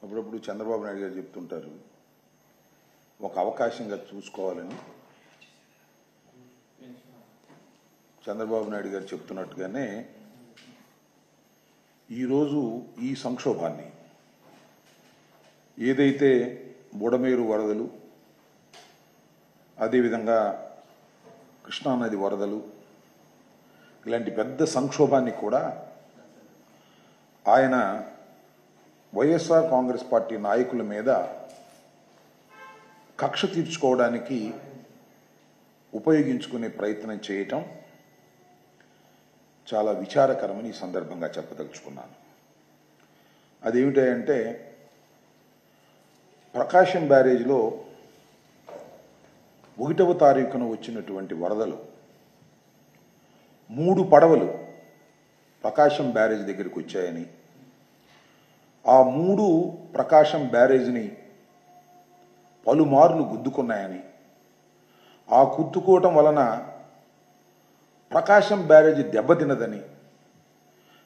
అప్పుడప్పుడు చంద్రబాబు నాయుడు గారు చెప్తుంటారు ఒక అవకాశంగా చూసుకోవాలని. చంద్రబాబు నాయుడు గారు చెప్తున్నట్టుగానే ఈరోజు ఈ సంక్షోభాన్ని ఏదైతే బుడమేరు వరదలు, అదేవిధంగా కృష్ణానది వరదలు, ఇలాంటి పెద్ద సంక్షోభాన్ని కూడా ఆయన వైఎస్ఆర్ కాంగ్రెస్ పార్టీ నాయకుల మీద కక్ష తీర్చుకోవడానికి ఉపయోగించుకునే ప్రయత్నం చేయటం చాలా విచారకరమని ఈ సందర్భంగా చెప్పదలుచుకున్నాను. అదేమిటంటే ప్రకాశం బ్యారేజ్లో 1వ తారీఖున వచ్చినటువంటి వరదలు 3 పడవలు ప్రకాశం బ్యారేజ్ దగ్గరికి వచ్చాయని, ఆ 3 ప్రకాశం బ్యారేజ్ని పలుమార్లు గుద్దుకున్నాయని, ఆ గుద్దుకోవటం వలన ప్రకాశం బ్యారేజ్ దెబ్బతినదని,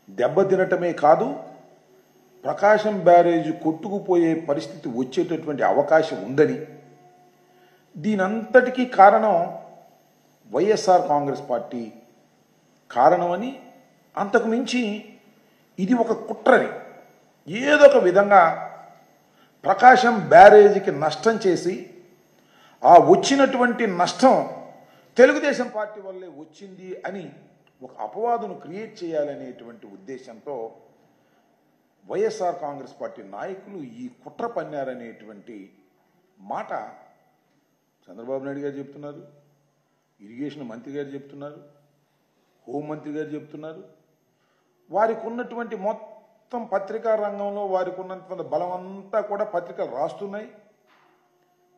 దెబ్బతినటమే కాదు ప్రకాశం బ్యారేజ్ కొట్టుకుపోయే పరిస్థితి వచ్చేటటువంటి అవకాశం ఉందని, దీనంతటికీ కారణం వైఎస్ఆర్ కాంగ్రెస్ పార్టీ కారణమని, అంతకు మించి ఇది ఒక కుట్రని, ఏదో ఒక విధంగా ప్రకాశం బ్యారేజీకి నష్టం చేసి ఆ వచ్చినటువంటి నష్టం తెలుగుదేశం పార్టీ వల్లే వచ్చింది అని ఒక అపవాదును క్రియేట్ చేయాలనేటువంటి ఉద్దేశంతో వైఎస్ఆర్ కాంగ్రెస్ పార్టీ నాయకులు ఈ కుట్ర పన్నారనేటువంటి మాట చంద్రబాబు నాయుడు గారు చెప్తున్నారు, ఇరిగేషన్ మంత్రి గారు చెప్తున్నారు, హోంమంత్రి గారు చెప్తున్నారు. వారికి ఉన్నటువంటి మొత్తం పత్రికా రంగంలో వారికి ఉన్నటువంటి బలం అంతా కూడా పత్రికలు రాస్తున్నాయి,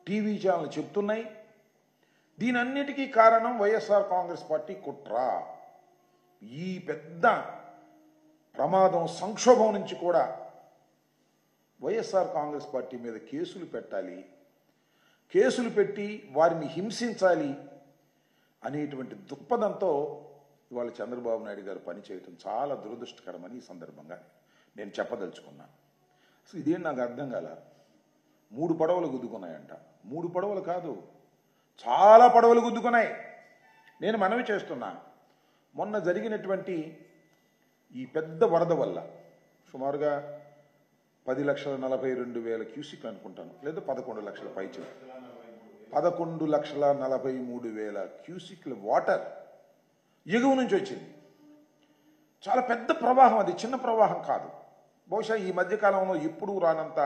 టీవీ ఛానల్ చెప్తున్నాయి. దీనన్నిటికీ కారణం వైఎస్ఆర్ కాంగ్రెస్ పార్టీ కుట్ర. ఈ పెద్ద ప్రమాదం సంక్షోభం నుంచి కూడా వైఎస్ఆర్ కాంగ్రెస్ పార్టీ మీద కేసులు పెట్టాలి, కేసులు పెట్టి వారిని హింసించాలి అనేటువంటి దృక్పథంతో ఇవాళ చంద్రబాబు నాయుడు గారు పనిచేయటం చాలా దురదృష్టకరమని ఈ సందర్భంగా నేను చెప్పదలుచుకున్నాను. అసలు ఇదేం నాకు అర్థం కాల. 3 పడవలు గుద్దుకున్నాయంట. 3 పడవలు కాదు, చాలా పడవలు గుద్దుకున్నాయి. నేను మనవి చేస్తున్నా, మొన్న జరిగినటువంటి ఈ పెద్ద వరద వల్ల సుమారుగా 10,42,000 క్యూసిక్లు అనుకుంటాను, లేదా 11 లక్షల పైచు, 11,43,000 క్యూసిక్ల వాటర్ ఎగువ నుంచి వచ్చింది. చాలా పెద్ద ప్రవాహం, అది చిన్న ప్రవాహం కాదు. బహుశా ఈ మధ్యకాలంలో ఎప్పుడూ రానంత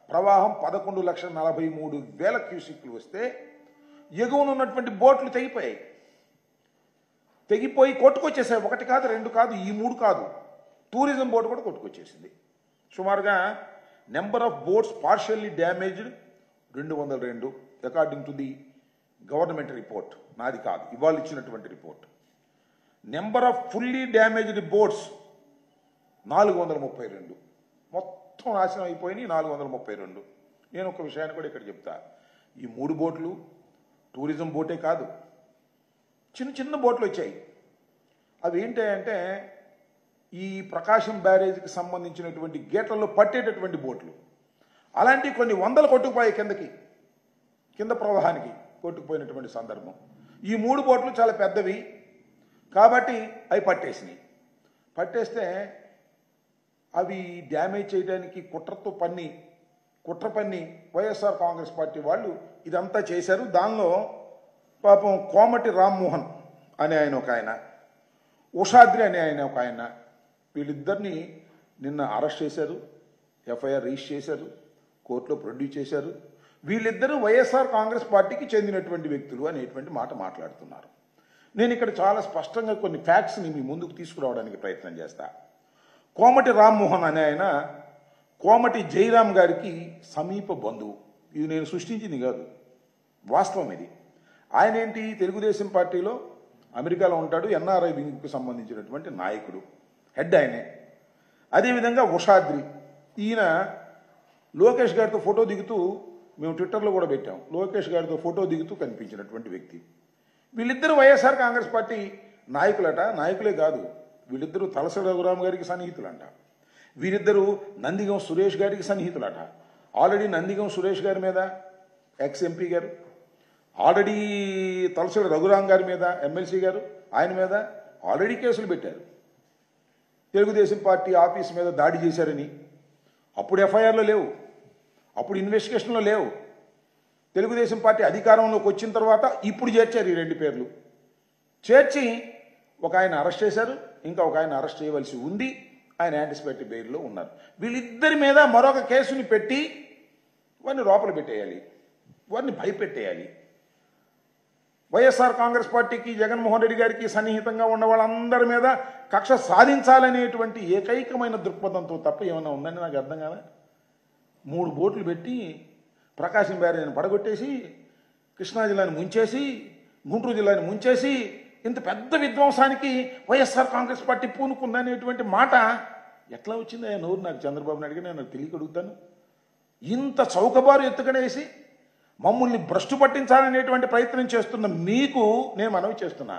ప్రవాహం 11,43,000 క్యూసిక్లు వస్తే ఎగువన ఉన్నటువంటి బోట్లు తెగిపోయి కొట్టుకొచ్చేసాయి. 1 కాదు, 2 కాదు, ఈ 3 కాదు, టూరిజం బోట్ కూడా కొట్టుకొచ్చేసింది. సుమారుగా number of boats partially damaged 202 according to the government report, నాది కాదు, ఇవాళ ఇచ్చినటువంటి report. Number of fully damaged boats 432, మొత్తం నాశనం అయిపోయినాయి 432. నేను ఒక విషయాన్ని కూడా ఇక్కడ చెప్తా, ఈ 3 బోట్లు టూరిజం బోటే కాదు, చిన్న చిన్న బోట్లు వచ్చాయి. అవి ఏంటంటే ఈ ప్రకాశం బ్యారేజ్కి సంబంధించినటువంటి గేట్లలో పట్టేటటువంటి బోట్లు. అలాంటివి కొన్ని వందలు కొట్టుకుపోయాయి కింద ప్రవాహానికి కొట్టుకుపోయినటువంటి సందర్భం. ఈ 3 బోట్లు చాలా పెద్దవి కాబట్టి అవి పట్టేస్తే అవి డ్యామేజ్ చేయడానికి కుట్ర పన్ని వైఎస్ఆర్ కాంగ్రెస్ పార్టీ వాళ్ళు ఇదంతా చేశారు. దానిలో పాపం కోమటి రామ్మోహన్ అనే ఆయన ఒక ఆయన, ఉషాద్రి అనే ఆయన ఒక ఆయన, వీళ్ళిద్దరిని నిన్న అరెస్ట్ చేశారు, ఎఫ్ఐఆర్ రిజిస్టర్ చేశారు, కోర్టులో ప్రొడ్యూస్ చేశారు. వీళ్ళిద్దరూ వైఎస్ఆర్ కాంగ్రెస్ పార్టీకి చెందినటువంటి వ్యక్తులు అనేటువంటి మాట మాట్లాడుతున్నారు. నేను ఇక్కడ చాలా స్పష్టంగా కొన్ని ఫ్యాక్ట్స్ని మీ ముందుకు తీసుకురావడానికి ప్రయత్నం చేస్తా. కోమటి రామ్మోహన్ అనే ఆయన కోమటి జయరామ్ గారికి సమీప బంధువు. ఇది నేను సృష్టించింది కాదు, వాస్తవం ఇది. ఆయన ఏంటి, తెలుగుదేశం పార్టీలో అమెరికాలో ఉంటాడు, ఎన్ఆర్ఐ వింగ్కి సంబంధించినటువంటి నాయకుడు, హెడ్ ఆయనే. అదేవిధంగా ఉషాద్రి, ఈయన లోకేష్ గారితో ఫోటో దిగుతూ, మేము ట్విట్టర్లో కూడా పెట్టాం, లోకేష్ గారితో ఫోటో దిగుతూ కనిపించినటువంటి వ్యక్తి. వీళ్ళిద్దరూ వైఎస్ఆర్ కాంగ్రెస్ పార్టీ నాయకులట. నాయకులే కాదు, వీళ్ళిద్దరూ తలసాని రఘురామ్ గారికి సన్నిహితులంట. వీరిద్దరూ నందిగం సురేష్ గారికి సన్నిహితులట. ఆల్రెడీ నందిగం సురేష్ గారి మీద ఎక్స్ ఎంపీ గారు, ఆల్రెడీ తలసరి రఘురాం గారి మీద ఎమ్మెల్సీ గారు ఆయన మీద ఆల్రెడీ కేసులు పెట్టారు. తెలుగుదేశం పార్టీ ఆఫీస్ మీద దాడి చేశారని అప్పుడు ఎఫ్ఐఆర్లో లేవు, అప్పుడు ఇన్వెస్టిగేషన్లో లేవు. తెలుగుదేశం పార్టీ అధికారంలోకి వచ్చిన తర్వాత ఇప్పుడు చేర్చారు ఈ రెండు పేర్లు. చేర్చి ఒక ఆయన అరెస్ట్ చేశారు, ఇంకా ఒక ఆయన అరెస్ట్ చేయవలసి ఉంది. ఆయన యాంటిసిపేటరీ బెయిల్లో ఉన్నారు. వీళ్ళిద్దరి మీద మరొక కేసుని పెట్టి వారిని లోపల పెట్టేయాలి, వారిని భయపెట్టేయాలి. వైఎస్ఆర్ కాంగ్రెస్ పార్టీకి జగన్మోహన్ రెడ్డి గారికి సన్నిహితంగా ఉన్న వాళ్ళందరి మీద కక్ష సాధించాలనేటువంటి ఏకైకమైన దృక్పథంతో తప్ప ఏమైనా ఉందని నాకు అర్థం కాదా. 3 బోట్లు పెట్టి ప్రకాశం బ్యారేజ్ని పడగొట్టేసి, కృష్ణా జిల్లాని ముంచేసి, గుంటూరు జిల్లాని ముంచేసి ఇంత పెద్ద విధ్వంసానికి వైఎస్ఆర్ కాంగ్రెస్ పార్టీ పూనుకుందనేటువంటి మాట ఎట్లా వచ్చింది ఆయన నోరు? నాకు చంద్రబాబు నాయుడు నేను తెలియకడుగుతాను. ఇంత చౌకబారు ఎత్తుకడేసి మమ్మల్ని భ్రష్టు పట్టించాలనేటువంటి ప్రయత్నం చేస్తున్న మీకు నేను మనవి చేస్తున్నా,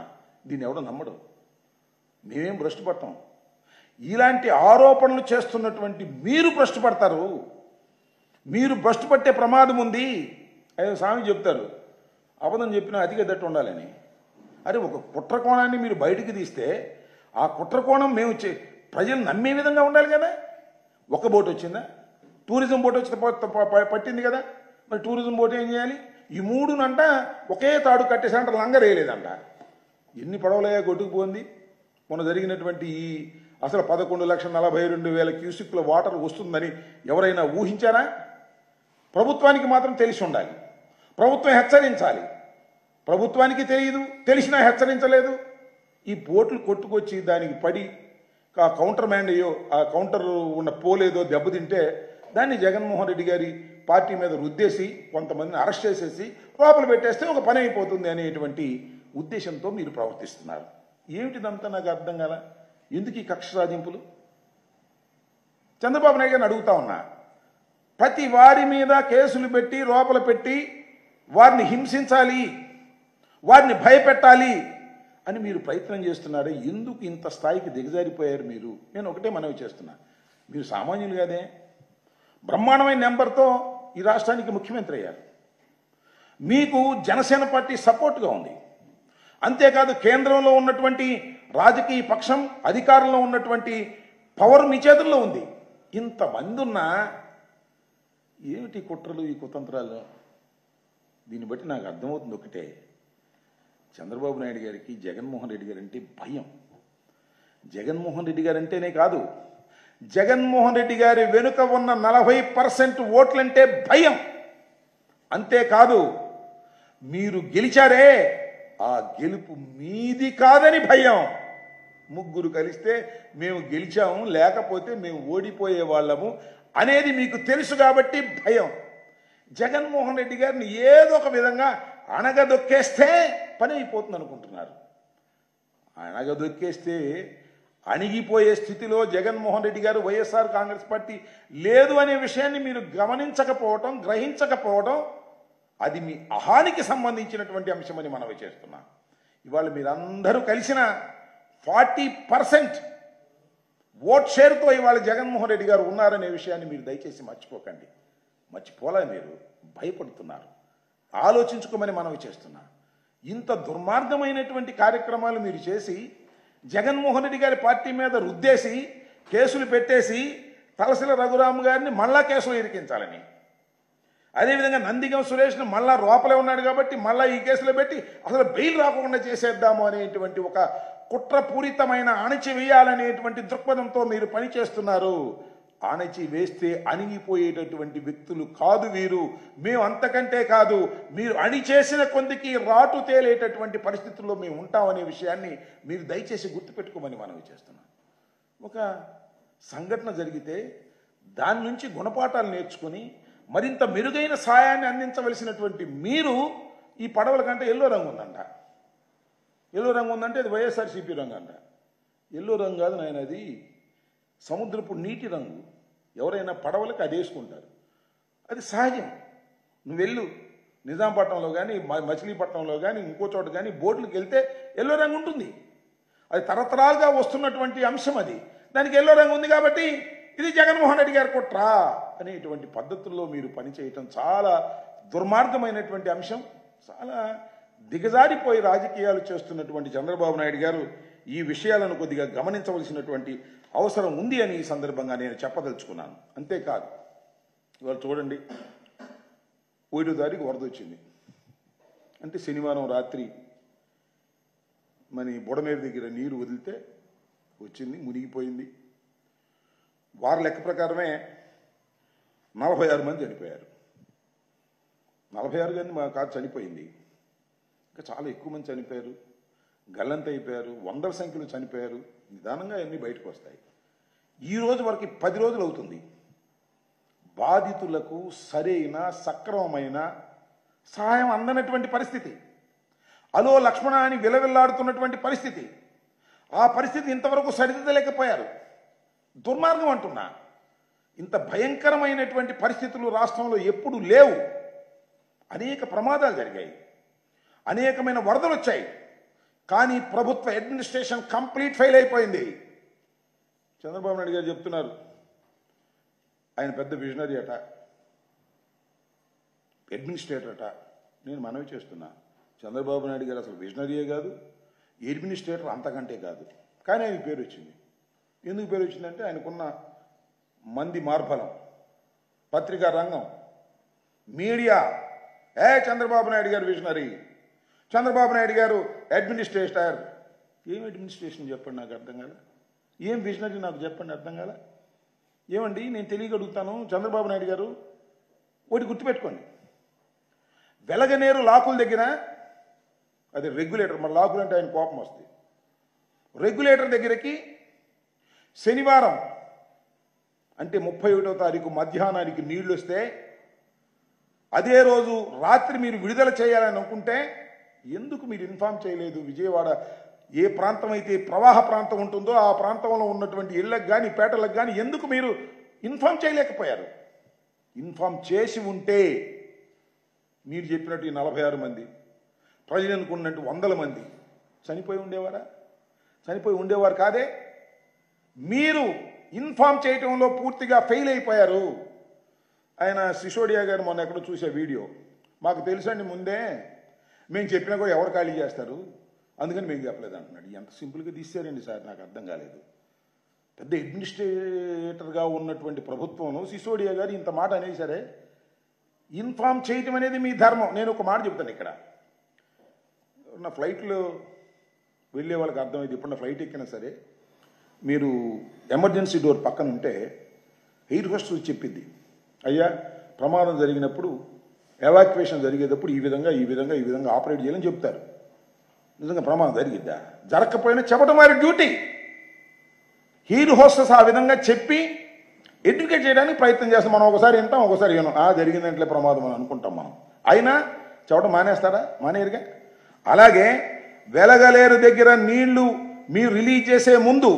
దీన్ని ఎవడో నమ్మడు. మేమేం భ్రష్టు పడతాం. ఇలాంటి ఆరోపణలు చేస్తున్నటువంటి మీరు భ్రష్టు పడతారు. మీరు భ్రష్టు పట్టే ప్రమాదం ఉంది. అదే స్వామి చెప్తారు, అబద్ధం చెప్పినా అతిగా దట్టు ఉండాలని. అరే ఒక కుట్రకోణాన్ని మీరు బయటికి తీస్తే ఆ కుట్రకోణం మేము ప్రజలు నమ్మే విధంగా ఉండాలి కదా. ఒక బోట్ వచ్చిందా? టూరిజం బోట్ వచ్చి పట్టింది కదా. మరి టూరిజం బోట్ ఏం చేయాలి? ఈ 3నంట ఒకే తాడు కట్టేసారంట, లంగర్ వేయలేదంట. ఎన్ని పడవలయ్యా కొట్టుకుపోయింది. మొన్న జరిగినటువంటి ఈ అసలు 11,42,000 క్యూసిక్ల వాటర్ వస్తుందని ఎవరైనా ఊహించారా? ప్రభుత్వానికి మాత్రం తెలిసి ఉండాలి, ప్రభుత్వం హెచ్చరించాలి. ప్రభుత్వానికి తెలియదు, తెలిసినా హెచ్చరించలేదు. ఈ బోట్లు కొట్టుకొచ్చి దానికి పడి ఆ కౌంటర్ మ్యాన్ అయ్యో ఆ కౌంటర్ ఉన్న పోలేదో దెబ్బతింటే దాన్ని జగన్మోహన్ రెడ్డి గారి పార్టీ మీద రుద్దేసి కొంతమందిని అరెస్ట్ చేసేసి లోపల పెట్టేస్తే ఒక పని అయిపోతుంది అనేటువంటి ఉద్దేశంతో మీరు ప్రవర్తిస్తున్నారు. ఏమిటిదంతా నాకు అర్థం కాల. ఎందుకు ఈ కక్ష సాధింపులు? చంద్రబాబు నాయుడు గారిని అడుగుతా ఉన్నా, ప్రతి వారి మీద కేసులు పెట్టి లోపల పెట్టి వారిని హింసించాలి, వారిని భయపెట్టాలి అని మీరు ప్రయత్నం చేస్తున్నారే, ఎందుకు ఇంత స్థాయికి దిగజారిపోయారు మీరు? నేను ఒకటే మనవి చేస్తున్నా, మీరు సామాన్యులు కాదే. బ్రహ్మాండమైన నెంబర్తో ఈ రాష్ట్రానికి ముఖ్యమంత్రి అయ్యారు. మీకు జనసేన పార్టీ సపోర్ట్గా ఉంది. అంతేకాదు కేంద్రంలో ఉన్నటువంటి రాజకీయ పక్షం, అధికారంలో ఉన్నటువంటి పవర్ మీ చేతుల్లో ఉంది. ఇంతమంది ఉన్నా ఏమిటి కుట్రలు, ఈ కుతంత్రాలు? దీన్ని బట్టి నాకు అర్థమవుతుంది ఒకటే, చంద్రబాబు నాయుడు గారికి జగన్మోహన్ రెడ్డి గారు అంటే భయం. జగన్మోహన్ రెడ్డి గారు అంటేనే కాదు, జగన్మోహన్ రెడ్డి గారి వెనుక ఉన్న 40% ఓట్లంటే భయం. అంతేకాదు మీరు గెలిచారే, ఆ గెలుపు మీది కాదని భయం. 3 కలిస్తే మేము గెలిచాము, లేకపోతే మేము ఓడిపోయే వాళ్ళము అనేది మీకు తెలుసు కాబట్టి భయం. జగన్మోహన్ రెడ్డి గారిని ఏదో ఒక విధంగా అణగదొక్కేస్తే పని అయిపోతుంది అనుకుంటున్నారు. అణగదొక్కేస్తే అణిగిపోయే స్థితిలో జగన్మోహన్ రెడ్డి గారు, వైఎస్ఆర్ కాంగ్రెస్ పార్టీ లేదు అనే విషయాన్ని మీరు గమనించకపోవటం, గ్రహించకపోవడం, అది మీ అహానికి సంబంధించినటువంటి అంశమని మనవి చేస్తున్నాం. ఇవాళ మీరందరూ కలిసిన 40% ఓట్ షేర్తో ఇవాళ జగన్మోహన్ రెడ్డి గారు ఉన్నారనే విషయాన్ని మీరు దయచేసి మర్చిపోకండి. మర్చిపోలే, మీరు భయపడుతున్నారు. ఆలోచించుకోమని మనవి చేస్తున్నా. ఇంత దుర్మార్గమైనటువంటి కార్యక్రమాలు మీరు చేసి జగన్మోహన్ రెడ్డి గారి పార్టీ మీద రుద్దేసి కేసులు పెట్టేసి తలసిల రఘురామ్ గారిని మళ్ళా కేసులు ఇరికించాలని, అదేవిధంగా నందిగం సురేష్ను మళ్ళా లోపలే ఉన్నాడు కాబట్టి మళ్ళా ఈ కేసులో పెట్టి అసలు బెయిల్ రాకుండా చేసేద్దాము అనేటువంటి ఒక కుట్రపూరితమైన అణచివేయాలనేటువంటి దృక్పథంతో మీరు పనిచేస్తున్నారు. అణచి వేస్తే అణిగిపోయేటటువంటి వ్యక్తులు కాదు వీరు. మేము అంతకంటే కాదు, మీరు అణిచేసిన కొందికి రాటు తేలేటటువంటి పరిస్థితుల్లో మేము ఉంటామనే విషయాన్ని మీరు దయచేసి గుర్తుపెట్టుకోమని మనవి చేస్తున్నాం. ఒక సంఘటన జరిగితే దాని నుంచి గుణపాఠాలు నేర్చుకుని మరింత మెరుగైన సాయాన్ని అందించవలసినటువంటి మీరు ఈ పడవల కంటే ఎల్లో రంగు ఉందంట. ఎల్లో రంగు ఉందంటే అది వైఎస్ఆర్సీపీ రంగు అంట. ఎల్లో రంగు కాదు నాయన, అది సముద్రపు నీటి రంగు. ఎవరైనా పడవలకు అది వేసుకుంటారు, అది సహజం. నువ్వు వెళ్ళు నిజాంపట్నంలో కానీ మచిలీపట్నంలో కానీ ఇంకో చోట కానీ బోట్లకు వెళ్తే ఎల్లో రంగు ఉంటుంది. అది తరతరాలుగా వస్తున్నటువంటి అంశం. అది దానికి ఎల్లో రంగు ఉంది కాబట్టి ఇది జగన్మోహన్ రెడ్డి గారి కుట్రా అనేటువంటి పద్ధతుల్లో మీరు పనిచేయటం చాలా దుర్మార్గమైనటువంటి అంశం. చాలా దిగజారిపోయి రాజకీయాలు చేస్తున్నటువంటి చంద్రబాబు నాయుడు గారు ఈ విషయాలను కొద్దిగా గమనించవలసినటువంటి అవసరం ఉంది అని ఈ సందర్భంగా నేను చెప్పదలుచుకున్నాను. అంతేకాదు, ఇవాళ చూడండి, 1వ తారీఖు వరద వచ్చింది అంటే శనివారం రాత్రి మన బుడమేరు దగ్గర నీరు వదిలితే వచ్చింది, మునిగిపోయింది. వారి లెక్క ప్రకారమే 46 మంది చనిపోయారు. 46 కానీ మా కాదు చనిపోయింది, ఇంకా చాలా ఎక్కువ మంది చనిపోయారు, గల్లంత అయిపోయారు, వందల సంఖ్యలో చనిపోయారు. నిదానంగా అన్నీ బయటకు వస్తాయి. ఈ రోజు వరకు 10 రోజులు అవుతుంది బాధితులకు సరైన సక్రమమైన సహాయం అందనటువంటి పరిస్థితి. అలో లక్ష్మణ అని విలవిల్లాడుతున్నటువంటి పరిస్థితి. ఆ పరిస్థితి ఇంతవరకు సరిదిద్దలేకపోయారు. దుర్మార్గం అంటున్నా. ఇంత భయంకరమైనటువంటి పరిస్థితులు రాష్ట్రంలో ఎప్పుడు లేవు. అనేక ప్రమాదాలు జరిగాయి, అనేకమైన వరదలు వచ్చాయి, కానీ ప్రభుత్వ అడ్మినిస్ట్రేషన్ కంప్లీట్ ఫెయిల్ అయిపోయింది. చంద్రబాబు నాయుడు గారు చెప్తున్నారు ఆయన పెద్ద విజనరీ అట, అడ్మినిస్ట్రేటర్ అట. నేను మనవి చేస్తున్నా, చంద్రబాబు నాయుడు గారు అసలు విజనరీయే కాదు, అడ్మినిస్ట్రేటర్ అంతకంటే కాదు. కానీ ఆయనకు పేరు వచ్చింది. ఎందుకు పేరు వచ్చిందంటే ఆయనకున్న మంది మార్బలం, పత్రికా రంగం, మీడియా. చంద్రబాబు నాయుడు గారు విజనరీ, చంద్రబాబు నాయుడు గారు అడ్మినిస్ట్రేటర్. ఏం అడ్మినిస్ట్రేషన్ చెప్పండి, నాకు అర్థం కాలే. ఏం విజనరీ నాకు చెప్పండి, అర్థం కాలే. ఏమండి, నేను తెలియగలుగుతాను. చంద్రబాబు నాయుడు గారు ఒకటి గుర్తుపెట్టుకోండి, వెలగనేరు లాకుల దగ్గర, అది రెగ్యులేటర్, మరి లాకులు అంటే ఆయన కోపం వస్తుంది. రెగ్యులేటర్ దగ్గరికి శనివారం అంటే 31వ తారీఖు మధ్యాహ్నానికి నీళ్లు వస్తే అదే రోజు రాత్రి మీరు విడుదల చేయాలని అనుకుంటే ఎందుకు మీరు ఇన్ఫార్మ్ చేయలేదు? విజయవాడ ఏ ప్రాంతం అయితే ప్రవాహ ప్రాంతం ఉంటుందో ఆ ప్రాంతంలో ఉన్నటువంటి ఇళ్లకు కానీ పేటలకు కానీ ఎందుకు మీరు ఇన్ఫార్మ్ చేయలేకపోయారు? ఇన్ఫార్మ్ చేసి ఉంటే మీరు చెప్పినట్టు ఈ 46 మంది, ప్రజలు అనుకున్నట్టు 100 మంది చనిపోయి ఉండేవారా? చనిపోయి ఉండేవారు కాదే. మీరు ఇన్ఫార్మ్ చేయటంలో పూర్తిగా ఫెయిల్ అయిపోయారు. ఆయన సిసోడియా గారు మొన్న ఎక్కడో చూసే వీడియో, మాకు తెలుసండి ముందే, మేము చెప్పినా కూడా ఎవరు ఖాళీ చేస్తారు, అందుకని మేము చెప్పలేదు అంటున్నాడు. ఎంత సింపుల్గా తీసారండి సార్, నాకు అర్థం కాలేదు. పెద్ద అడ్మినిస్ట్రేటర్గా ఉన్నటువంటి ప్రభుత్వంలో సిసోడియా గారు ఇంత మాట అనేసరే, ఇన్ఫార్మ్ చేయటం అనేది మీ ధర్మం. నేను ఒక మాట చెప్తాను ఇక్కడ, నా ఫ్లైట్లో వెళ్ళే వాళ్ళకి అర్థమైంది. ఇప్పుడు నా ఫ్లైట్ ఎక్కినా సరే మీరు ఎమర్జెన్సీ డోర్ పక్కన ఉంటే ఎయిర్ హోస్టెస్ చెప్పింది, అయ్యా ప్రమాదం జరిగినప్పుడు ఎవాక్యువేషన్ జరిగేటప్పుడు ఈ విధంగా ఆపరేట్ చేయాలని చెప్తారు. నిజంగా ప్రమాదం జరిగిద్దా? జరగకపోయినా చెప్పడం వారి డ్యూటీ. ఎయిర్ హోస్టెస్ ఆ విధంగా చెప్పి ఎడ్యుకేట్ చేయడానికి ప్రయత్నం చేస్తాం. మనం ఒకసారి వింటాం, ఒకసారి వినం. జరిగిందంటే ప్రమాదం అని అనుకుంటాం మనం. అయినా చెప్పడం మానేస్తారా? మానేరుగా. అలాగే వెలగలేరు దగ్గర నీళ్లు మీరు రిలీజ్ చేసే ముందు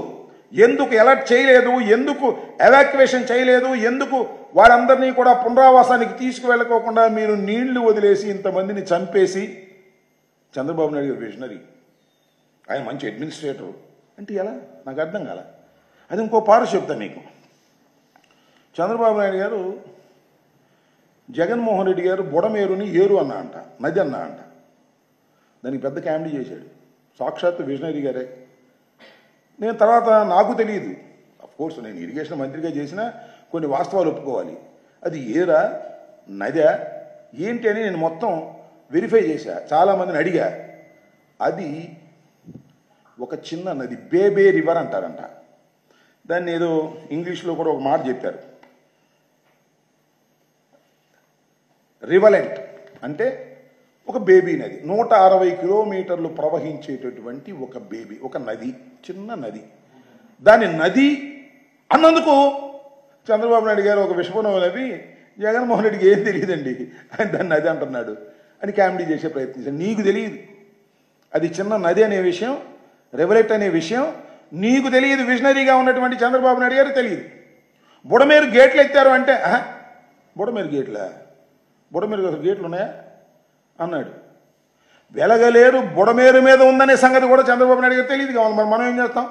ఎందుకు అలర్ట్ చేయలేదు, ఎందుకు ఎవాక్యువేషన్ చేయలేదు, ఎందుకు వారందరినీ కూడా పునరావాసానికి తీసుకువెళ్ళకోకుండా మీరు నీళ్లు వదిలేసి ఇంతమందిని చంపేసి, చంద్రబాబు నాయుడు గారు విజనరీ, ఆయన మంచి అడ్మినిస్ట్రేటర్ అంటే ఎలా? నాకు అర్థం కాల. అది ఇంకో పారు చెప్తాను మీకు. చంద్రబాబు నాయుడు గారు జగన్మోహన్ రెడ్డి గారు బుడమేరుని ఏరు అన్నా అంట, నది అన్నా అంట. దానికి పెద్ద కామెడీ చేశాడు. సాక్షాత్తు విజనరీ గారే. నేను తర్వాత నాకు తెలియదు, అఫ్కోర్స్ నేను ఇరిగేషన్ మంత్రిగా చేసినా కొన్ని వాస్తవాలు ఒప్పుకోవాలి. అది ఏరా నదా ఏంటి అని నేను మొత్తం వెరిఫై చేశా, చాలామందిని అడిగా. అది ఒక చిన్న నది, బేబే రివర్ అంటారంట. దాన్ని ఏదో ఇంగ్లీష్లో కూడా ఒక మాట చెప్పారు, రివలెంట్ అంటే ఒక బేబీ నది. 160 కిలోమీటర్లు ప్రవహించేటటువంటి ఒక బేబీ, ఒక నది, చిన్న నది. దాని నది అన్నందుకు చంద్రబాబు నాయుడు గారు ఒక విషపనం నవ్వి, జగన్మోహన్ రెడ్డికి ఏం తెలియదండి ఆయన దాన్ని నది అంటున్నాడు అని కామెడీ చేసే ప్రయత్నించాడు. నీకు తెలియదు అది చిన్న నది అనే విషయం, రివలెంట్ అనే విషయం నీకు తెలియదు. విజనరీగా ఉన్నటువంటి చంద్రబాబు నాయుడు గారు తెలియదు. బుడమేరు గేట్లు ఎత్తారు అంటే, బుడమేరు గేట్లా? బుడమేరు అసలు గేట్లు ఉన్నాయా అన్నాడు. వెలగలేరు బుడమేరు మీద ఉందనే సంగతి కూడా చంద్రబాబు నాయుడు గారు తెలియదు కావాలి. మరి మనం ఏం చేస్తాం?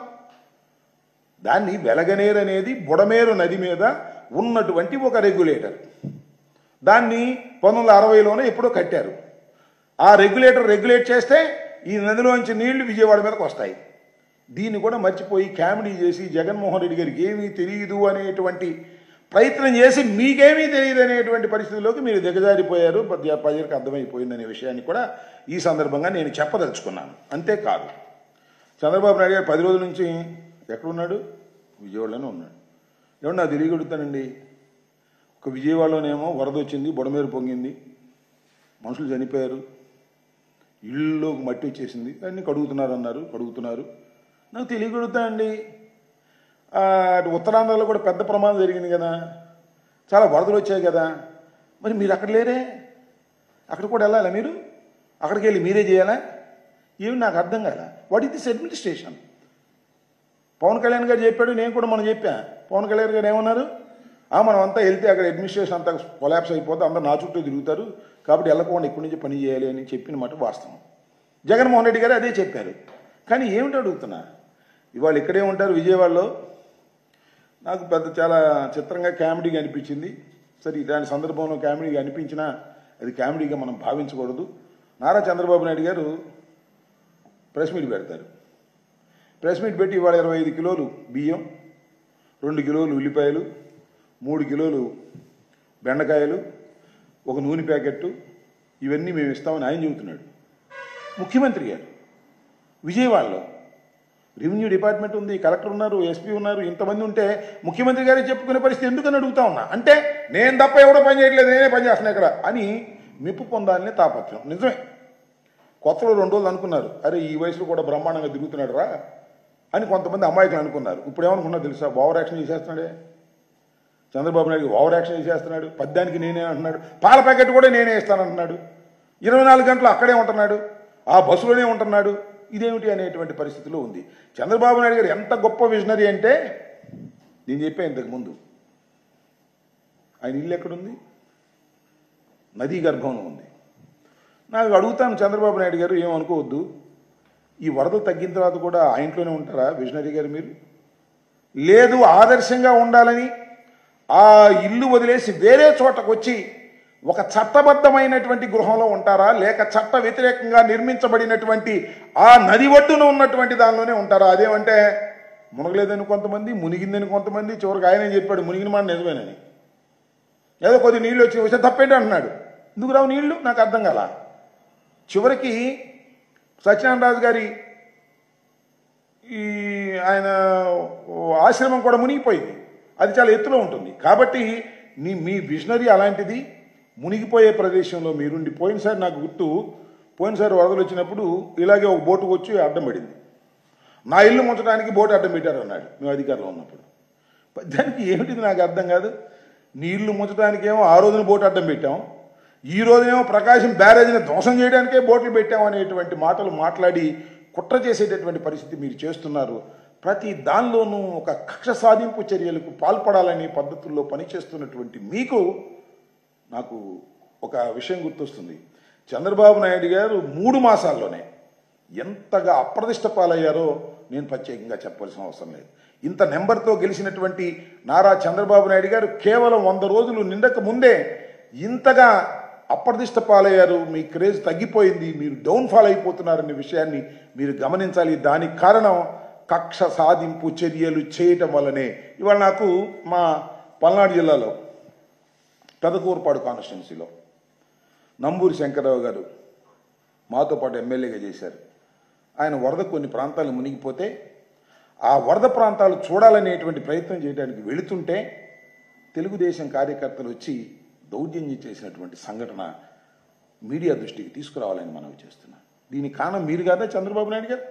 దాన్ని వెలగనేరు అనేది బుడమేరు నది మీద ఉన్నటువంటి ఒక రెగ్యులేటర్. దాన్ని 1960లోనే ఎప్పుడో కట్టారు. ఆ రెగ్యులేటర్ రెగ్యులేట్ చేస్తే ఈ నదిలోంచి నీళ్లు విజయవాడ మీదకి వస్తాయి. దీన్ని కూడా మర్చిపోయి కామెడీ చేసి జగన్మోహన్ రెడ్డి గారికి ఏమీ తెలియదు అనేటువంటి ప్రయత్నం చేసి మీకేమీ తెలియదు అనేటువంటి పరిస్థితుల్లోకి మీరు దిగజారిపోయారు. ప్రజలకు అర్థమైపోయిందనే విషయాన్ని కూడా ఈ సందర్భంగా నేను చెప్పదలుచుకున్నాను. అంతేకాదు, చంద్రబాబు నాయుడు గారు 10 రోజుల నుంచి ఎక్కడున్నాడు? విజయవాడలోనే ఉన్నాడు. ఏమన్నా నాకు తెలియగలుగుతానండి. ఒక విజయవాడలోనేమో వరద వచ్చింది, బుడమేరు పొంగింది, మనుషులు చనిపోయారు, ఇళ్ళలోకి మట్టి వచ్చేసింది, అన్నీ కడుగుతున్నారు. నాకు తెలియగలుగుతానండి. అటు ఉత్తరాంధ్రలో కూడా పెద్ద ప్రమాదం జరిగింది కదా, చాలా వరదలు వచ్చాయి కదా, మరి మీరు అక్కడ లేరే? అక్కడ కూడా వెళ్ళాలా మీరు? అక్కడికి వెళ్ళి మీరే చేయాలా? ఏమి నాకు అర్థం కాదా. What is this administration? Pawan Kalyan garu చెప్పాడు, నేను కూడా మనం చెప్పా. పవన్ కళ్యాణ్ గారు ఏమన్నారు? మనం అంతా వెళ్తే అక్కడ అడ్మినిస్ట్రేషన్ అంతా కొలాప్స్ అయిపోతే అందరూ నా చుట్టూ తిరుగుతారు, కాబట్టి వెళ్ళకుండా ఇక్కడి నుంచి పని చేయాలి అని చెప్పిన మాట వాస్తవం. జగన్మోహన్ రెడ్డి గారు అదే చెప్పారు. కానీ ఏమిటి అడుగుతున్నా, ఇవాళ ఇక్కడే ఉంటారు విజయవాడలో. నాకు చాలా చిత్రంగా కామెడీగా అనిపించింది. సరే, ఇలాంటి సందర్భంలో కామెడీగా అనిపించినా అది కామెడీగా మనం భావించకూడదు. నారా చంద్రబాబు నాయుడు గారు ప్రెస్ మీట్ పెడతారు. ప్రెస్ మీట్ పెట్టి ఇవాళ 25 కిలోలు బియ్యం, 2 కిలోలు ఉల్లిపాయలు, 3 కిలోలు బెండకాయలు, ఒక నూనె ప్యాకెట్టు, ఇవన్నీ మేము ఇస్తామని ఆయన చెబుతున్నాడు. ముఖ్యమంత్రి గారు విజయవాడలో రెవెన్యూ డిపార్ట్మెంట్ ఉంది, కలెక్టర్ ఉన్నారు, ఎస్పీ ఉన్నారు, ఇంతమంది ఉంటే ముఖ్యమంత్రి గారే చెప్పుకునే పరిస్థితి ఎందుకని అడుగుతా ఉన్నా. అంటే నేను తప్ప ఎవడో పని చేయట్లేదు, నేనే పని చేస్తున్నా ఇక్కడ అని మెప్పు పొందాలనే తాపత్రం. నిజమే, కొత్తలో 2 రోజులు అనుకున్నారు, అరే ఈ వయసులో కూడా బ్రహ్మాండంగా తిరుగుతున్నాడు రా అని కొంతమంది అమాయకులు అనుకున్నారు. ఇప్పుడు ఏమనుకున్నారు తెలుసా? ఓవర్ యాక్షన్ చేసేస్తున్నాడే చంద్రబాబు నాయుడు. ఓవర్ యాక్షన్ చేసేస్తున్నాడు. పద్యానికి నేనే అంటున్నాడు, పాల ప్యాకెట్ కూడా నేనే ఇస్తానంటున్నాడు, 24 గంటలు అక్కడే ఉంటున్నాడు, ఆ బస్సులోనే ఉంటున్నాడు. ఇదేమిటి అనేటువంటి పరిస్థితిలో ఉంది. చంద్రబాబు నాయుడు గారు ఎంత గొప్ప విజనరీ అంటే, నేను చెప్పాను ఇంతకుముందు, ఆయన ఇల్లు ఎక్కడుంది? నదీ గర్భంలో ఉంది. నాకు అడుగుతాను, చంద్రబాబు నాయుడు గారు ఏమనుకోవద్దు, ఈ వరదలు తగ్గిన తర్వాత కూడా ఆ ఇంట్లోనే ఉంటారా విజనరీ గారు మీరు? లేదు, ఆదర్శంగా ఉండాలని ఆ ఇల్లు వదిలేసి వేరే చోటకు వచ్చి ఒక చట్టబద్ధమైనటువంటి గృహంలో ఉంటారా, లేక చట్ట వ్యతిరేకంగా నిర్మించబడినటువంటి ఆ నది ఒడ్డున ఉన్నటువంటి దానిలోనే ఉంటారా? అదేమంటే మునగలేదని కొంతమంది, మునిగిందని కొంతమంది, చివరికి ఆయనే చెప్పాడు మునిగిన మాట నిజమేనని. ఏదో కొద్ది నీళ్ళు వచ్చి తప్పేంటి అంటున్నాడు. ఎందుకు రావు నీళ్లు? నాకు అర్థం కాల. చివరికి సత్యనారాయణ రాజు గారి ఆయన ఆశ్రమం కూడా మునిగిపోయింది. అది చాలా ఎత్తులో ఉంటుంది. కాబట్టి మీ విజనరీ అలాంటిది. మునిగిపోయే ప్రదేశంలో మీరుండి, పోయినసారి నాకు గుర్తు, పోయినసారి వరదలు వచ్చినప్పుడు ఇలాగే ఒక బోటు వచ్చి అడ్డం పడింది. నా ఇల్లు ముంచడానికి బోటు అడ్డం పెట్టారు అన్నాడు మేము అధికారంలో ఉన్నప్పుడు. దానికి ఏమిటిది నాకు అర్థం కాదు. నీ ఇల్లు ముంచడానికేమో ఆ రోజున బోటు అడ్డం పెట్టాం, ఈ రోజునేమో ప్రకాశం బ్యారేజ్ని ధ్వంసం చేయడానికే బోట్లు పెట్టాం అనేటువంటి మాటలు మాట్లాడి కుట్ర చేసేటటువంటి పరిస్థితి మీరు చేస్తున్నారు. ప్రతి దానిలోనూ ఒక కక్ష సాధింపు చర్యలకు పాల్పడాలనే పద్ధతుల్లో పనిచేస్తున్నటువంటి మీకు నాకు ఒక విషయం గుర్తొస్తుంది. చంద్రబాబు నాయుడు గారు 3 మాసాల్లోనే ఎంతగా అప్రదిష్ట పాలయ్యారో నేను ప్రత్యేకంగా చెప్పాల్సిన అవసరం లేదు. ఇంత నెంబర్తో గెలిచినటువంటి నారా చంద్రబాబు నాయుడు గారు కేవలం 100 రోజులు నిండక ముందే ఇంతగా అప్రదిష్ట పాలయ్యారు. మీ క్రేజ్ తగ్గిపోయింది, మీరు డౌన్ఫాల్ అయిపోతున్నారనే విషయాన్ని మీరు గమనించాలి. దానికి కారణం కక్ష సాధింపు చర్యలు చేయటం వల్లనే. ఇవాళ నాకు మా పల్నాడు జిల్లాలో పెదకూరుపాడు కాన్స్టిట్యున్సీలో నంబూరి శంకర్రావు గారు మాతో పాటు ఎమ్మెల్యేగా చేశారు. ఆయన వరద కొన్ని ప్రాంతాలు మునిగిపోతే ఆ వరద ప్రాంతాలు చూడాలనేటువంటి ప్రయత్నం చేయడానికి వెళుతుంటే తెలుగుదేశం కార్యకర్తలు వచ్చి దౌర్జన్యం చేసినటువంటి సంఘటన మీడియా దృష్టికి తీసుకురావాలని మనవి చేస్తున్నాం. దీనికి కారణం మీరు కాదా చంద్రబాబు నాయుడు గారు?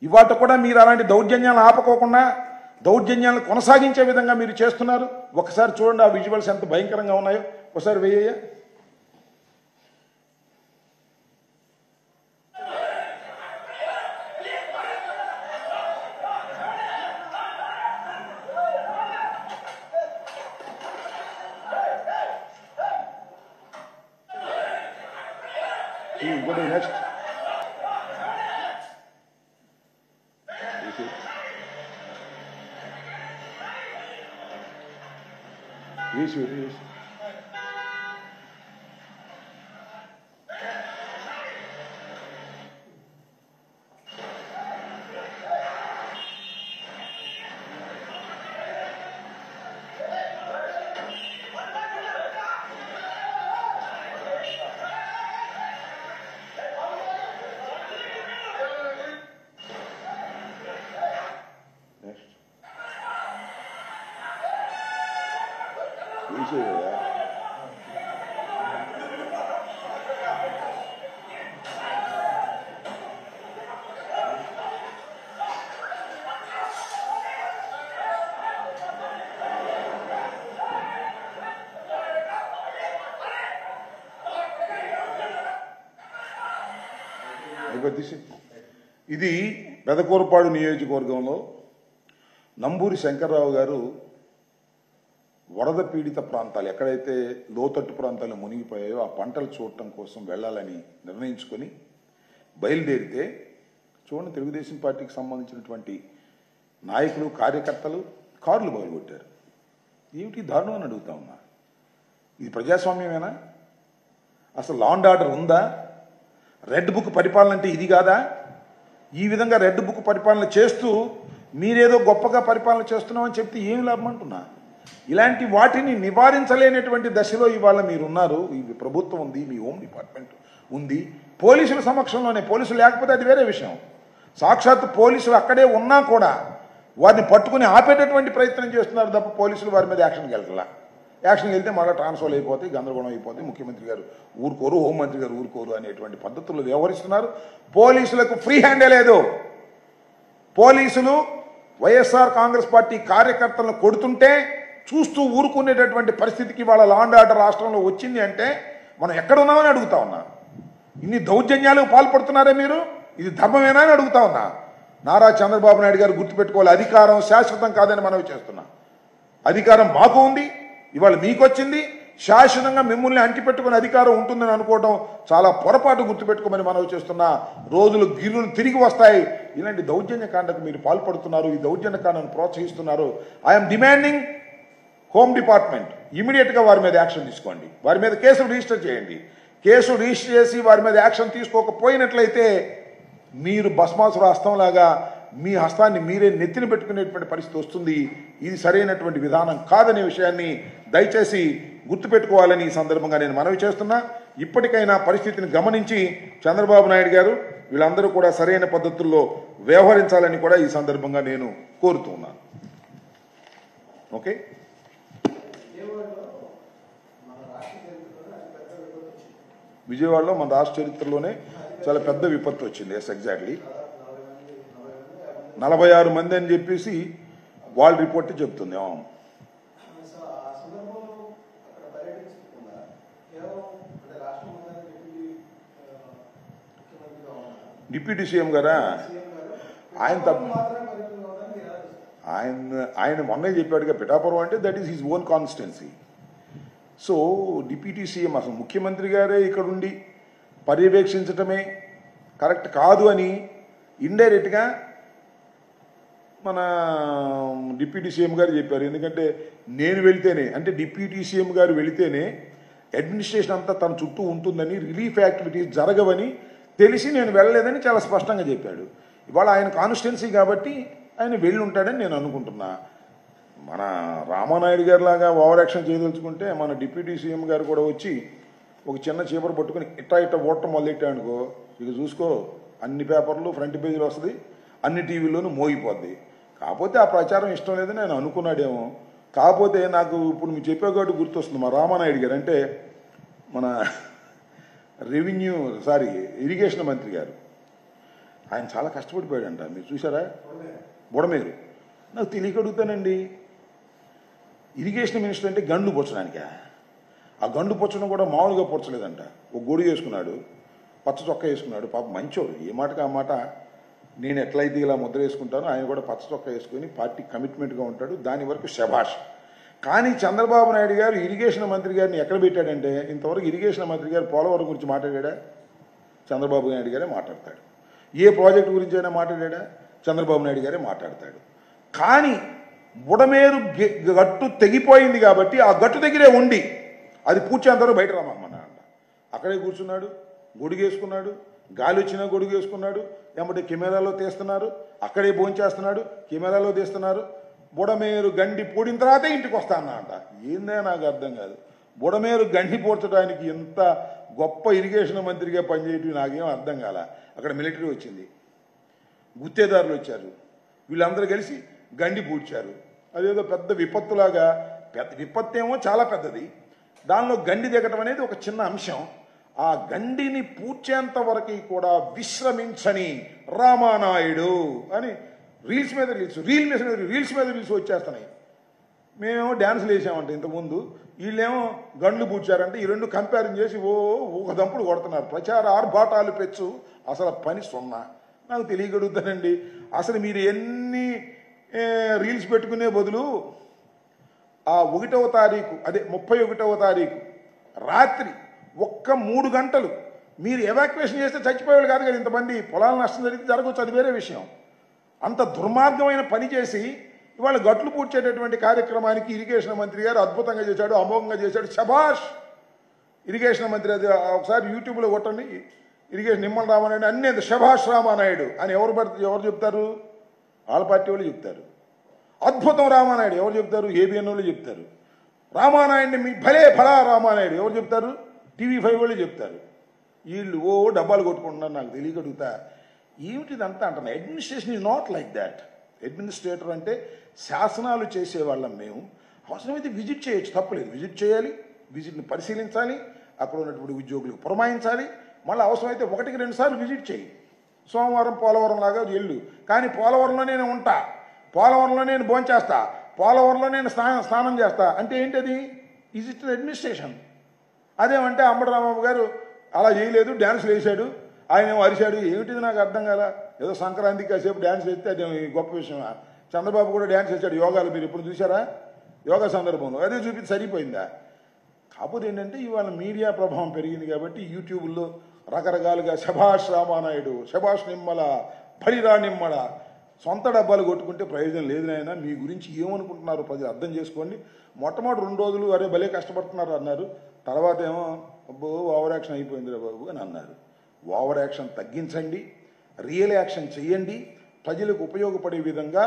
ఇవాళ కూడా మీరు అలాంటి దౌర్జన్యాలను ఆపకోకుండా దౌర్జన్యాలను కొనసాగించే విధంగా మీరు చేస్తున్నారు. ఒకసారి చూడండి ఆ విజువల్స్ ఎంత భయంకరంగా ఉన్నాయో. ఒకసారి వేయ్యా. నెక్స్ట్ వేసి వేసి ఇది పెదకూరపాడు నియోజకవర్గంలో నంబూరి శంకర్రావు గారు వరద పీడిత ప్రాంతాలు ఎక్కడైతే లోతట్టు ప్రాంతాలు మునిగిపోయాయో ఆ పంటలు చూడటం కోసం వెళ్ళాలని నిర్ణయించుకొని బయలుదేరితే చూడండి, తెలుగుదేశం పార్టీకి సంబంధించినటువంటి నాయకులు కార్యకర్తలు కార్లు బయలుగొట్టారు. ఏమిటి దారుణం అని అడుగుతా ఉన్నా. ఇది ప్రజాస్వామ్యమేనా? అసలు లా అండ్ ఆర్డర్ ఉందా? రెడ్ బుక్ పరిపాలన అంటే ఇది కాదా? ఈ విధంగా రెడ్ బుక్ పరిపాలన చేస్తూ మీరేదో గొప్పగా పరిపాలన చేస్తున్నామని చెప్తే ఏం లాభం అంటున్నా. ఇలాంటి వాటిని నివారించలేనటువంటి దశలో ఇవాళ మీరున్నారు. ఈ ప్రభుత్వం ఉంది, మీ హోమ్ డిపార్ట్మెంట్ ఉంది, పోలీసుల సమక్షంలోనే. పోలీసులు లేకపోతే అది వేరే విషయం. సాక్షాత్ పోలీసులు అక్కడే ఉన్నా కూడా వారిని పట్టుకుని ఆపేటటువంటి ప్రయత్నం చేస్తున్నారు తప్ప పోలీసులు వారి మీద యాక్షన్కి వెళ్ళాల. యాక్షన్కి వెళ్తే మళ్ళీ ట్రాన్స్ఫర్ అయిపోతాయి, గందరగోళం అయిపోతాయి, ముఖ్యమంత్రి గారు ఊరుకోరు, హోంమంత్రి గారు ఊరుకోరు అనేటువంటి పద్ధతుల్లో వ్యవహరిస్తున్నారు. పోలీసులకు ఫ్రీ హ్యాండే లేదు. పోలీసులు వైఎస్ఆర్ కాంగ్రెస్ పార్టీ కార్యకర్తలను కొడుతుంటే చూస్తూ ఊరుకునేటటువంటి పరిస్థితికి వాళ్ళ లా అండ్ ఆర్డర్ రాష్ట్రంలో వచ్చింది అంటే మనం ఎక్కడ ఉన్నామని అడుగుతా ఉన్నా. ఇన్ని దౌర్జన్యాలకు పాల్పడుతున్నారే మీరు, ఇది ధర్మమేనా అని అడుగుతా ఉన్నా. నారా చంద్రబాబు నాయుడు గారు గుర్తుపెట్టుకోవాలి, అధికారం శాశ్వతం కాదని మనవి చేస్తున్నా. అధికారం మాకు ఉంది, ఇవాళ మీకు వచ్చింది. శాశ్వతంగా మిమ్మల్ని అంటిపెట్టుకునే అధికారం ఉంటుందని అనుకోవడం చాలా పొరపాటు. గుర్తుపెట్టుకోమని మనవి చేస్తున్నా. రోజులు గిరులు తిరిగి వస్తాయి. ఇలాంటి దౌర్జన్యకాండకు మీరు పాల్పడుతున్నారు, ఈ దౌర్జన్యకాండను ప్రోత్సహిస్తున్నారు. ఐఎమ్ డిమాండింగ్ హోమ్ డిపార్ట్మెంట్ ఇమీడియట్గా వారి మీద యాక్షన్ తీసుకోండి, వారి మీద కేసులు రిజిస్టర్ చేయండి. కేసులు రిజిస్టర్ చేసి వారి మీద యాక్షన్ తీసుకోకపోయినట్లయితే మీరు భస్మాసుర హస్తంలాగా మీ హస్తాన్ని మీరే నెత్తిన పెట్టుకునేటువంటి పరిస్థితి వస్తుంది. ఇది సరైనటువంటి విధానం కాదనే విషయాన్ని దయచేసి గుర్తుపెట్టుకోవాలని ఈ సందర్భంగా నేను మనవి చేస్తున్నా. ఇప్పటికైనా పరిస్థితిని గమనించి చంద్రబాబు నాయుడు గారు వీళ్ళందరూ కూడా సరైన పద్ధతుల్లో వ్యవహరించాలని కూడా ఈ సందర్భంగా నేను కోరుతున్నాను. ఓకే, విజయవాడలో మన రాష్ట్ర చరిత్రలోనే చాలా పెద్ద విపత్తు వచ్చింది. ఎస్, ఎగ్జాక్ట్లీ 46 మంది అని చెప్పేసి వాళ్ళ రిపోర్ట్ చెప్తుంది. డిప్యూటీ సీఎం గారా? ఆయన మొన్నే చెప్పాడుగా, పిఠాపురం అంటే that is his own constituency. So deputy CM అసలు ముఖ్యమంత్రి గారే ఇక్కడుండి పర్యవేక్షించటమే కరెక్ట్ కాదు అని ఇండైరెక్ట్గా మన డిప్యూటీ సీఎం గారు చెప్పారు. ఎందుకంటే నేను వెళితేనే, అంటే డిప్యూటీ సీఎం గారు వెళితేనే అడ్మినిస్ట్రేషన్ అంతా తన చుట్టూ ఉంటుందని, రిలీఫ్ యాక్టివిటీస్ జరగవని తెలిసి నేను వెళ్ళలేదని చాలా స్పష్టంగా చెప్పాడు. ఇవాళ ఆయన కాన్స్టిట్యున్సీ కాబట్టి ఆయన వెళ్ళి ఉంటాడని నేను అనుకుంటున్నా. మన రామానాయుడు గారి లాగా ఓవర్ యాక్షన్ చేయదలుచుకుంటే మన డిప్యూటీ సీఎం గారు కూడా వచ్చి ఒక చిన్న చీపరు పట్టుకుని ఇట్లా ఓటం మొదలెట్టానుకో, ఇక చూసుకో అన్ని పేపర్లు ఫ్రంట్ పేజీలు వస్తుంది, అన్ని టీవీల్లోనూ మోగిపోద్ది. కాకపోతే ఆ ప్రచారం ఇష్టం లేదని ఆయన అనుకున్నాడేమో. కాకపోతే నాకు ఇప్పుడు మీరు చెప్పే కాబట్టి గుర్తొస్తుంది, మా రామానాయుడు గారు అంటే మన ఇరిగేషన్ మంత్రి గారు, ఆయన చాలా కష్టపడిపోయాడంట. మీరు చూసారా? బుడమేరు. నాకు తెలియక అడుగుతానండి, ఇరిగేషన్ మినిస్టర్ అంటే గండు పొచ్చడానికా? ఆ గండు పొచ్చడం కూడా మామూలుగా పొచ్చలేదంట. ఒక గొడుగు వేసుకున్నాడు, పచ్చ చొక్కా వేసుకున్నాడు. పాప మంచోడు, ఏ మాటకి ఆ మాట. నేను ఎట్లయితే ఇలా ముద్ర వేసుకుంటానో ఆయన కూడా పచ్చ చొక్కా వేసుకొని పార్టీ కమిట్మెంట్గా ఉంటాడు. దాని వరకు శభాష్. కానీ చంద్రబాబు నాయుడు గారు ఇరిగేషన్ మంత్రి గారిని ఎక్కడ పెట్టాడంటే, ఇంతవరకు ఇరిగేషన్ మంత్రి గారు పోలవరం గురించి మాట్లాడా? చంద్రబాబు నాయుడు గారే మాట్లాడతాడు. ఏ ప్రాజెక్టు గురించి అయినా మాట్లాడా? చంద్రబాబు నాయుడు గారే మాట్లాడతాడు. కానీ బుడమేరు గట్టు తెగిపోయింది కాబట్టి ఆ గట్టు దగ్గరే ఉండి అది పూడ్చేంతవరకు బయట రమ్మన్నాడు. అక్కడే కూర్చున్నాడు, గొడుగేసుకున్నాడు, గాలి వచ్చినా గొడుగేసుకున్నాడు, ఏమంటే కెమెరాలో తీస్తున్నారు, అక్కడే భోంచేస్తున్నాడు, కెమెరాలో తీస్తున్నారు. బుడమేరు గండి పూడిన తర్వాతే ఇంటికి వస్తా అన్నమాట. ఏందే నాకు అర్థం కాదు. బుడమేరు గండి పూడ్చడానికి ఎంత గొప్ప ఇరిగేషన్ మంత్రిగా పనిచేయటం నాకేం అర్థం కాల. అక్కడ మిలిటరీ వచ్చింది, గుత్తేదారులు వచ్చారు, వీళ్ళందరూ కలిసి గండి పూడ్చారు. అదేదో పెద్ద విపత్తులాగా, పెద్ద విపత్తు ఏమో చాలా పెద్దది, దానిలో గండి దిగటం అనేది ఒక చిన్న అంశం. ఆ గండిని పూడ్చేంత వరకు కూడా విశ్రమించని రామానాయుడు అని రీల్స్ మీద రీల్స్ వచ్చేస్తున్నాయి. మేమేమో డ్యాన్సులు వేసామంటే ఇంతకుముందు, వీళ్ళేమో గండ్లు పూడ్చారంటే ఈ రెండు కంపేరింగ్ చేసి ఒక దంపుడు కొడుతున్నారు. ప్రచార ఆర్భాటాలు పెచ్చు, అసలు పని సున్నా. నాకు తెలియగలుగుతానండి, అసలు మీరు ఎన్ని రీల్స్ పెట్టుకునే బదులు ఆ 1వ తారీఖు, అదే 31వ తారీఖు రాత్రి 3 గంటలు మీరు ఎవాక్యుయేషన్ చేస్తే చచ్చిపోయేవాళ్ళు కాదు కదా ఇంతమంది. పొలాల నష్టం జరిగితే జరగవచ్చు, అది వేరే విషయం. అంత దుర్మార్గమైన పని చేసి ఇవాళ గట్లు పూడ్చేటటువంటి కార్యక్రమానికి ఇరిగేషన్ మంత్రి గారు అద్భుతంగా చేశాడు, అమోఘంగా చేశాడు. శభాష్ ఇరిగేషన్ మంత్రి. అది ఒకసారి యూట్యూబ్లో కొట్టండి, ఇరిగేషన్ నిమ్మల రామానాయుడు అన్నీ శభాష్ రామానాయుడు అని ఎవరు చెప్తారు? వాళ్ళ పార్టీ వాళ్ళు చెప్తారు. అద్భుతం రామానాయుడు ఎవరు చెప్తారు? ఏబిఎన్ వాళ్ళు చెప్తారు. రామానాయుడిని మీ భలే రామానాయుడు ఎవరు చెప్తారు? TV5 వాళ్ళు చెప్తారు. వీళ్ళు డబ్బాలు కొట్టుకుంటున్నారు. నాకు తెలియగలుగుతా ఏమిటిదంతా అంటున్నా. Administration is not like that. Administrator అంటే శాసనాలు చేసేవాళ్ళం మేము. అవసరమైతే విజిట్ చేయొచ్చు, తప్పలేదు. విజిట్ చేయాలి, విజిట్ని పరిశీలించాలి, అక్కడ ఉన్నటువంటి ఉద్యోగులకు పురమాయించాలి. మళ్ళీ అవసరమైతే 1-2 సార్లు విజిట్ చేయి. సోమవారం పోలవరం లాగా వెళ్ళు, కానీ పోలవరంలో నేను ఉంటా, పోలవరంలో నేను భోంచేస్తా, పోలవరంలో నేను స్నానం చేస్తా అంటే ఏంటది? Is it administration? అదేమంటే అంబటరాంబాబు గారు అలా చేయలేదు, డ్యాన్సులు వేసాడు, ఆయన ఏమో అరిశాడు. ఏమిటిది నాకు అర్థం కదా. ఏదో సంక్రాంతికి కాసేపు డ్యాన్స్ వేస్తే అది గొప్ప విషయం. చంద్రబాబు కూడా డ్యాన్స్ వేసాడు యోగాలు, మీరు ఎప్పుడు చూసారా? యోగా సందర్భంలో అదే చూపించి సరిపోయిందా? కాకపోతే ఏంటంటే ఇవాళ మీడియా ప్రభావం పెరిగింది కాబట్టి యూట్యూబ్లో రకరకాలుగా శభాష్ రామానాయుడు, శభాష్ నిమ్మల, బలిరా నిమ్మల, సొంత డబ్బాలు కొట్టుకుంటే ప్రయోజనం లేదు నాయన. మీ గురించి ఏమనుకుంటున్నారు ప్రజలు అర్థం చేసుకోండి. మొట్టమొదటి 2 రోజులు అరే భలే కష్టపడుతున్నారు అన్నారు, తర్వాత ఏమో అబ్బో ఓవర్ యాక్షన్ అయిపోయిందిరా బాబు అని అన్నారు. ఓవర్ యాక్షన్ తగ్గించండి, రియల్ యాక్షన్ చేయండి, ప్రజలకు ఉపయోగపడే విధంగా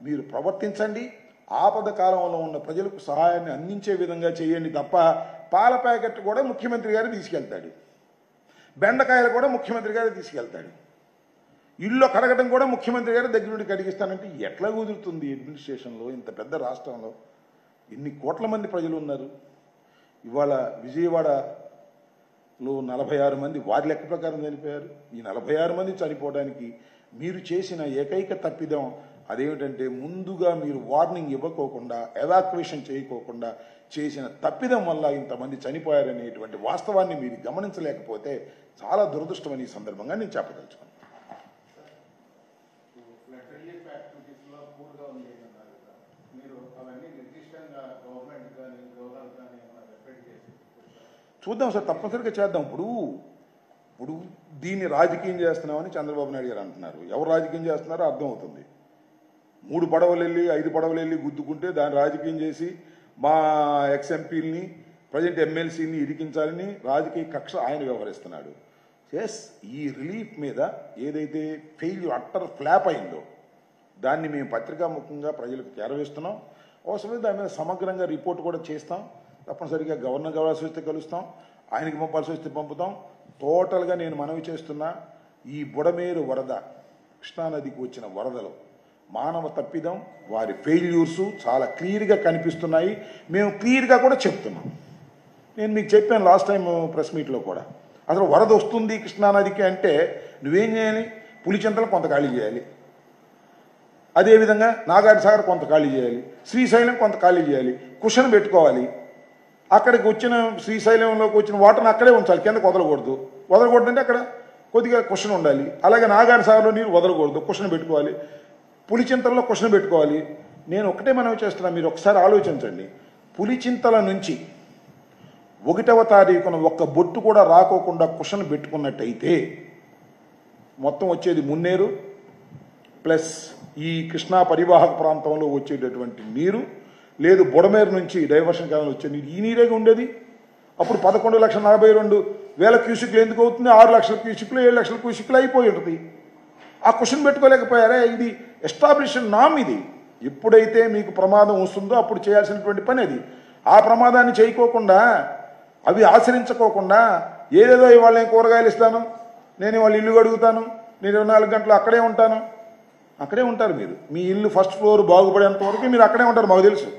మీరు ప్రవర్తించండి, ఆపద కాలంలో ఉన్న ప్రజలకు సహాయాన్ని అందించే విధంగా చేయండి తప్ప పాల ప్యాకెట్ కూడా ముఖ్యమంత్రి గారు తీసుకెళ్తాడు, బెండకాయలు కూడా ముఖ్యమంత్రి గారు తీసుకెళ్తాడు, ఇల్లు కడగడం కూడా ముఖ్యమంత్రి గారు దగ్గర నుండి కడిగిస్తానంటే ఎట్లా కుదురుతుంది? అడ్మినిస్ట్రేషన్లో ఇంత పెద్ద రాష్ట్రంలో ఇన్ని కోట్ల మంది ప్రజలు ఉన్నారు. ఇవాళ విజయవాడలో 46 మంది వారి లెక్క ప్రకారం చనిపోయారు. ఈ 46 మంది చనిపోవడానికి మీరు చేసిన ఏకైక తప్పిదం అదేమిటంటే ముందుగా మీరు వార్నింగ్ ఇవ్వకోకుండా, ఎవాక్యుయేషన్ చేయకోకుండా చేసిన తప్పిదం వల్ల ఇంతమంది చనిపోయారనేటువంటి వాస్తవాన్ని మీరు గమనించలేకపోతే చాలా దురదృష్టమని ఈ సందర్భంగా నేను చెప్పదలుచుకున్నాను. చూద్దాం సార్, తప్పనిసరిగా చేద్దాం. ఇప్పుడు దీన్ని రాజకీయం చేస్తున్నామని చంద్రబాబు నాయుడు గారు అంటున్నారు. ఎవరు రాజకీయం చేస్తున్నారో అర్థమవుతుంది. 3 పడవలు వెళ్ళి 5 పడవలు వెళ్ళి గుద్దుకుంటే దాన్ని రాజకీయం చేసి మా ఎక్స్ఎంపీలని, ప్రజెంట్ ఎమ్మెల్సీని ఇరికించాలని రాజకీయ కక్ష ఆయన వ్యవహరిస్తున్నాడు. ఎస్, ఈ రిలీఫ్ మీద ఏదైతే ఫెయిల్యూర్ అట్టర్ ఫ్లాప్ అయిందో దాన్ని మేము పత్రికాముఖంగా ప్రజలకు చేరవేస్తున్నాం. అవసరమైతే దాని మీద సమగ్రంగా రిపోర్ట్ కూడా చేస్తాం. తప్పనిసరిగా గవర్నర్ కావాల్సి వస్తే కలుస్తాం, ఆయనకి పంపాల్సి వస్తే పంపుతాం. టోటల్గా నేను మనవి చేస్తున్నా, ఈ బుడమేరు వరద, కృష్ణానదికి వచ్చిన వరదలో మానవ తప్పిదం, వారి ఫెయిల్యూర్స్ చాలా క్లియర్గా కనిపిస్తున్నాయి. మేము క్లియర్గా కూడా చెప్తున్నాం. నేను మీకు చెప్పాను లాస్ట్ టైం ప్రెస్ మీట్లో కూడా, అసలు వరద వస్తుంది కృష్ణానదికి అంటే నువ్వేం చేయాలి? పులిచింతలు కొంత ఖాళీ చేయాలి, అదేవిధంగా నాగార్జున సాగర్ కొంత ఖాళీ చేయాలి, శ్రీశైలం కొంత ఖాళీ చేయాలి, కుషన్ పెట్టుకోవాలి. అక్కడికి వచ్చిన శ్రీశైలంలోకి వచ్చిన వాటర్ని అక్కడే ఉంచాలి, కిందకు వదలకూడదు. వదలకూడదంటే అక్కడ కొద్దిగా కుషన్ ఉండాలి. అలాగే నాగార్జున సాగర్లో నీరు వదలకూడదు, కుషన్ పెట్టుకోవాలి. పులిచింతల్లో కుషన్ పెట్టుకోవాలి. నేను ఒకటే మనవి చేస్తున్నా, మీరు ఒకసారి ఆలోచించండి. పులిచింతల నుంచి 1వ తారీఖున ఒక్క బొట్టు కూడా రాకోకుండా కుషన్ పెట్టుకున్నట్టయితే మొత్తం వచ్చేది మున్నేరు ప్లస్ ఈ కృష్ణా పరివాహక ప్రాంతంలో వచ్చేటటువంటి నీరు లేదు బుడమేరు నుంచి డైవర్షన్ కెనాల్ వచ్చే నీరు ఈ నీరేగా ఉండేది. అప్పుడు 11,42,000 క్యూసిక్లు ఎందుకు అవుతుంది? 6 లక్షల క్యూసిక్లు 7 లక్షల క్యూసిక్లు అయిపోయి ఉంటుంది. ఆ క్వశ్చన్ పెట్టుకోలేకపోయారే. ఇది ఎస్టాబ్లిష్డ్ నామ్. ఇది ఎప్పుడైతే మీకు ప్రమాదం వస్తుందో అప్పుడు చేయాల్సినటువంటి పని అది. ఆ ప్రమాదాన్ని చేయకోకుండా అవి ఆచరించుకోకుండా ఏదేదో ఇవాళ నేను కూరగాయలు ఇస్తాను, నేను ఇవాళ ఇల్లు అడుగుతాను, నేను 24 గంటలు అక్కడే ఉంటాను. అక్కడే ఉంటారు మీరు. మీ ఇల్లు ఫస్ట్ ఫ్లోర్ బాగుపడేంత వరకు మీరు అక్కడే ఉంటారు. మాకు తెలుసు.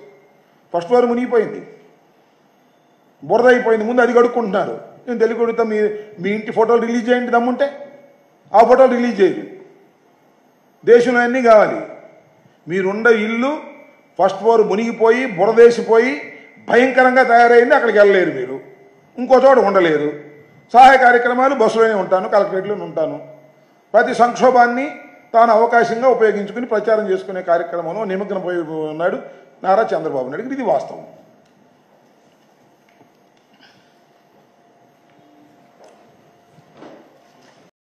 ఫస్ట్ ఫ్లోర్ మునిగిపోయింది, బురద అయిపోయింది, ముందు అది కడుక్కుంటున్నారు. నేను తెలియకొడుతా. మీ ఇంటి ఫోటోలు రిలీజ్ చేయండి, దమ్ముంటే ఆ ఫోటోలు రిలీజ్ చేయండి. దేశంలో అన్నీ కావాలి. మీరుండ ఇల్లు ఫస్ట్ ఫ్లోర్ మునిగిపోయి బురదేసిపోయి భయంకరంగా తయారైంది. అక్కడికి వెళ్ళలేరు మీరు, ఇంకో చోట ఉండలేరు. సహాయ కార్యక్రమాలు బస్సులోనే ఉంటాను, కలెక్టరేట్లోనే ఉంటాను. ప్రతి సంక్షోభాన్ని తాను అవకాశంగా ఉపయోగించుకుని ప్రచారం చేసుకునే కార్యక్రమంలో నిమగ్నపోయి ఉన్నాడు నారా చంద్రబాబు నాయుడు. ఇది వాస్తవం.